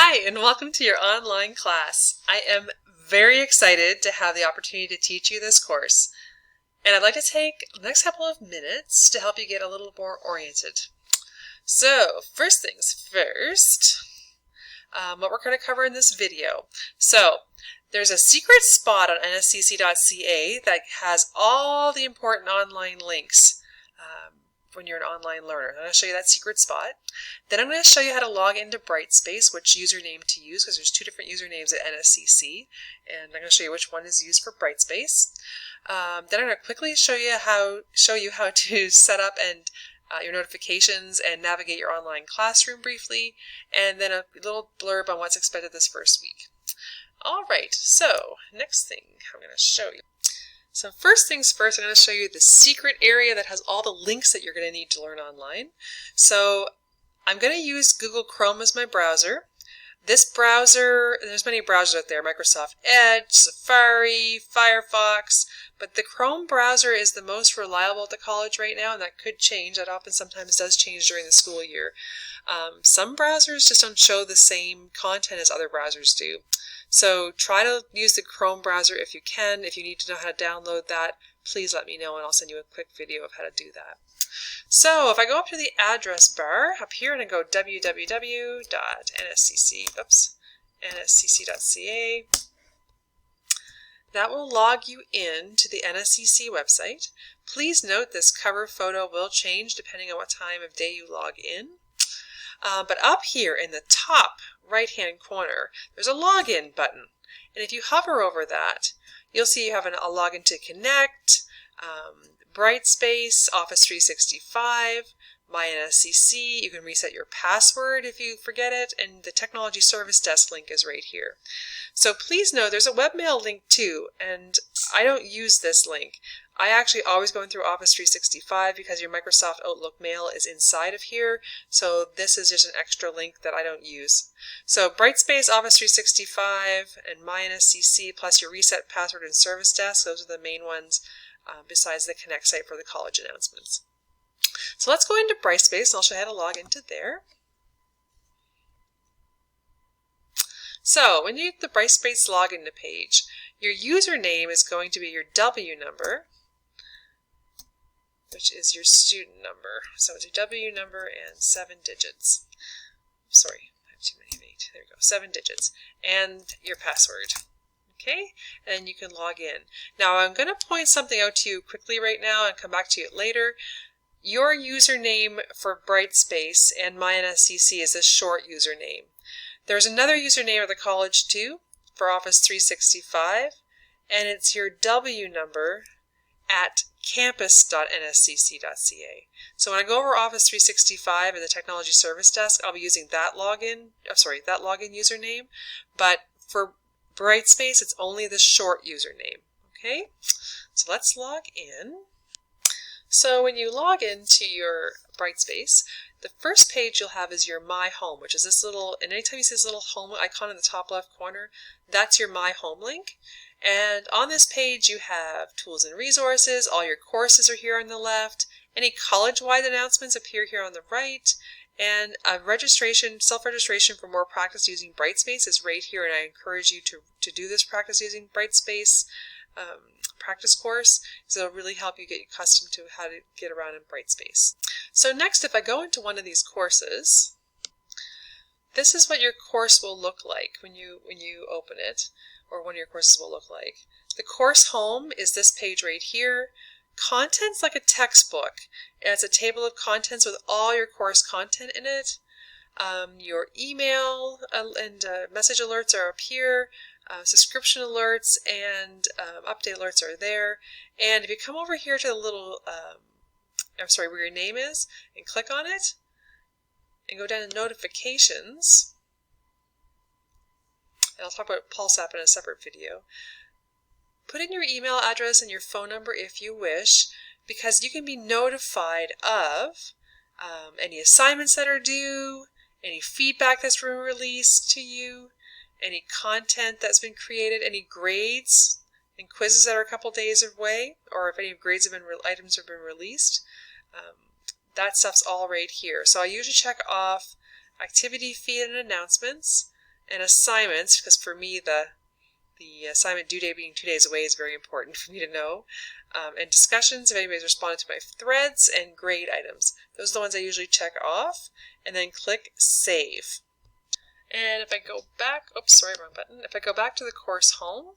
Hi, and welcome to your online class. I am very excited to have the opportunity to teach you this course, and I'd like to take the next couple of minutes to help you get a little more oriented. So, first things first, what we're going to cover in this video. So, there's a secret spot on nscc.ca that has all the important online links when you're an online learner. I'm going to show you that secret spot. Then I'm going to show you how to log into Brightspace, which username to use, because there's two different usernames at NSCC, and I'm going to show you which one is used for Brightspace. Then I'm going to quickly show you how to set up and your notifications and navigate your online classroom briefly, and then a little blurb on what's expected this first week. All right, so next thing I'm going to show you. So first things first, I'm going to show you the secret area that has all the links that you're going to need to learn online. So I'm going to use Google Chrome as my browser. This browser, there's many browsers out there, Microsoft Edge, Safari, Firefox, but the Chrome browser is the most reliable at the college right now, and that could change. That often sometimes does change during the school year. Some browsers just don't show the same content as other browsers do. So try to use the Chrome browser if you can. If you need to know how to download that, please let me know and I'll send you a quick video of how to do that. So if I go up to the address bar up here and I go www.nscc.ca, that will log you in to the NSCC website. Please note this cover photo will change depending on what time of day you log in. But up here in the top right-hand corner, there's a login button. And if you hover over that, you'll see you have a login to Connect, Brightspace, Office 365, My NSCC. You can reset your password if you forget it, and the Technology Service Desk link is right here. So please know there's a webmail link too, and I don't use this link. I actually always go in through Office 365 because your Microsoft Outlook mail is inside of here, so this is just an extra link that I don't use. So Brightspace, Office 365, and My NSCC, plus your reset password and service desk, those are the main ones besides the Connect site for the college announcements. So let's go into Brightspace, and I'll show you how to log into there. So when you get the Brightspace login page, your username is going to be your W number, which is your student number. So it's your W number and 7 digits. Sorry, I have too many of 8. There we go, 7 digits. And your password. Okay, and then you can log in. Now I'm going to point something out to you quickly right now and come back to it later. Your username for Brightspace and My NSCC is a short username. There's another username at the college too for Office 365, and it's your W number at campus.nscc.ca. So when I go over Office 365 and the Technology Service Desk, I'll be using that login username, but for Brightspace, it's only the short username. Okay, so let's log in. So when you log into your Brightspace, the first page you'll have is your My Home, which is this little, and anytime you see this little home icon in the top left corner, that's your My Home link. And on this page you have tools and resources, all your courses are here on the left, any college-wide announcements appear here on the right, and a registration, self-registration for more practice using Brightspace is right here, and I encourage you to do this practice using Brightspace practice course, so it'll really help you get accustomed to how to get around in Brightspace. So next, if I go into one of these courses, this is what your course will look like when you open it, or one of your courses will look like. The course home is this page right here. Content's like a textbook. It's a table of contents with all your course content in it. Your email and message alerts are up here. Subscription alerts and update alerts are there. And if you come over here to the little, where your name is, and click on it, and go down to notifications, and I'll talk about PulseApp in a separate video. Put in your email address and your phone number if you wish, because you can be notified of any assignments that are due, any feedback that's been released to you, any content that's been created, any grades and quizzes that are a couple days away, or if any grades items have been released. That stuff's all right here. So I usually check off activity feed and announcements, And assignments, because for me the assignment due date being 2 days away is very important for me to know. And discussions, if anybody's responded to my threads, and grade items. Those are the ones I usually check off, and then click Save. And if I go back, oops, sorry, wrong button. If I go back to the course home,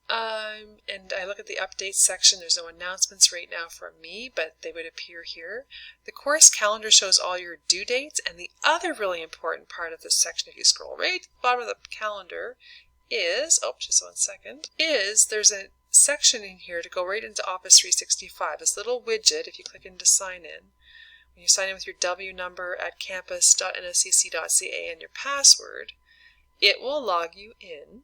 and I look at the updates section, there's no announcements right now from me, but they would appear here. The course calendar shows all your due dates, and the other really important part of this section, if you scroll right to the bottom of the calendar, is, oh, just 1 second, is there's a section in here to go right into Office 365. This little widget, if you click into Sign In, when you sign in with your W number at campus.nscc.ca and your password, it will log you in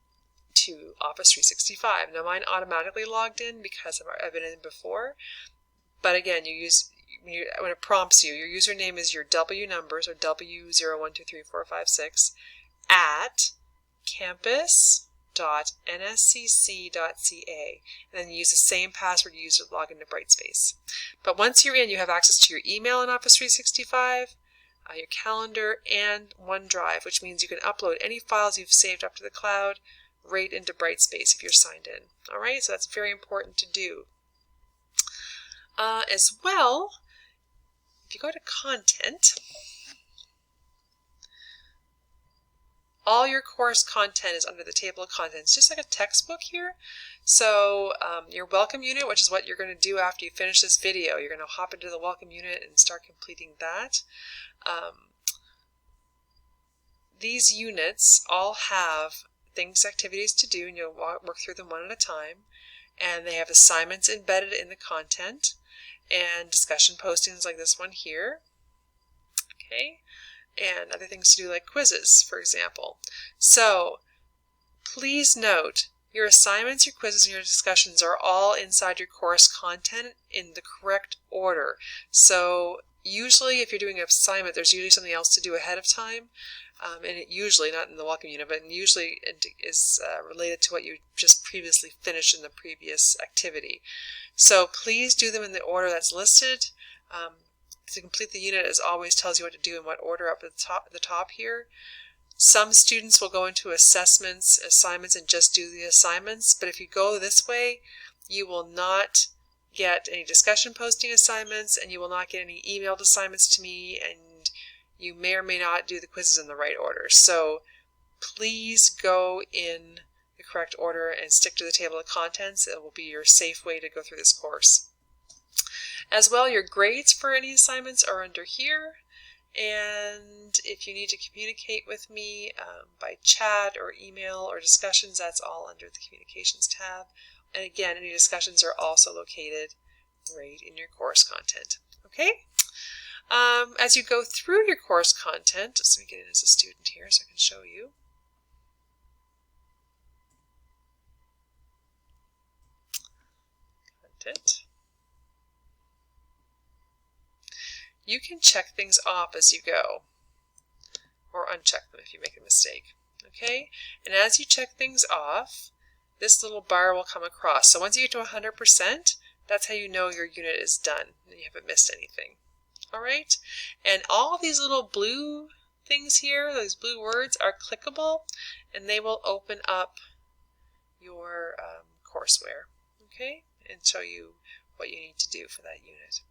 to Office 365. Now mine automatically logged in because I've been in before, but again, when it prompts you, your username is your W numbers, or W01234456 at campus.nscc.ca, and then you use the same password you used to log into Brightspace. But once you're in, you have access to your email in Office 365, your calendar, and OneDrive, which means you can upload any files you've saved up to the cloud right into Brightspace if you're signed in. Alright, so that's very important to do. As well, if you go to Content, all your course content is under the table of contents, just like a textbook here. So your welcome unit, which is what you're going to do after you finish this video, you're going to hop into the welcome unit and start completing that. These units all have things, activities to do, and you'll work through them one at a time. And they have assignments embedded in the content, and discussion postings like this one here. Okay. And other things to do like quizzes, for example. So please note, your assignments, your quizzes, and your discussions are all inside your course content in the correct order. So usually if you're doing an assignment, there's usually something else to do ahead of time. And it usually, not in the welcome unit, but usually it is related to what you just previously finished in the previous activity. So please do them in the order that's listed. To complete the unit, it always tells you what to do in what order up at the top here. Some students will go into assessments, assignments, and just do the assignments, but if you go this way, you will not get any discussion posting assignments, and you will not get any emailed assignments to me, and you may or may not do the quizzes in the right order. So please go in the correct order and stick to the table of contents. It will be your safe way to go through this course. As well, your grades for any assignments are under here, and if you need to communicate with me by chat or email or discussions, that's all under the Communications tab. And again, any discussions are also located right in your course content. Okay? As you go through your course content, just let me get in as a student here so I can show you. Content. You can check things off as you go, or uncheck them if you make a mistake. Okay? And as you check things off, this little bar will come across. So once you get to 100%, that's how you know your unit is done and you haven't missed anything. Alright? And all these little blue things here, those blue words, are clickable, and they will open up your courseware. Okay? And show you what you need to do for that unit.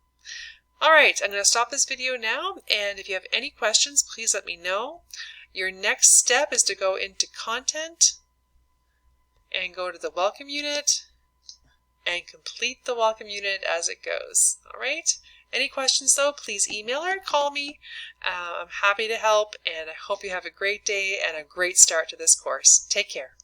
Alright, I'm going to stop this video now, and if you have any questions, please let me know. Your next step is to go into Content and go to the Welcome Unit and complete the Welcome Unit as it goes. Alright? Any questions though, please email or call me. I'm happy to help, and I hope you have a great day and a great start to this course. Take care.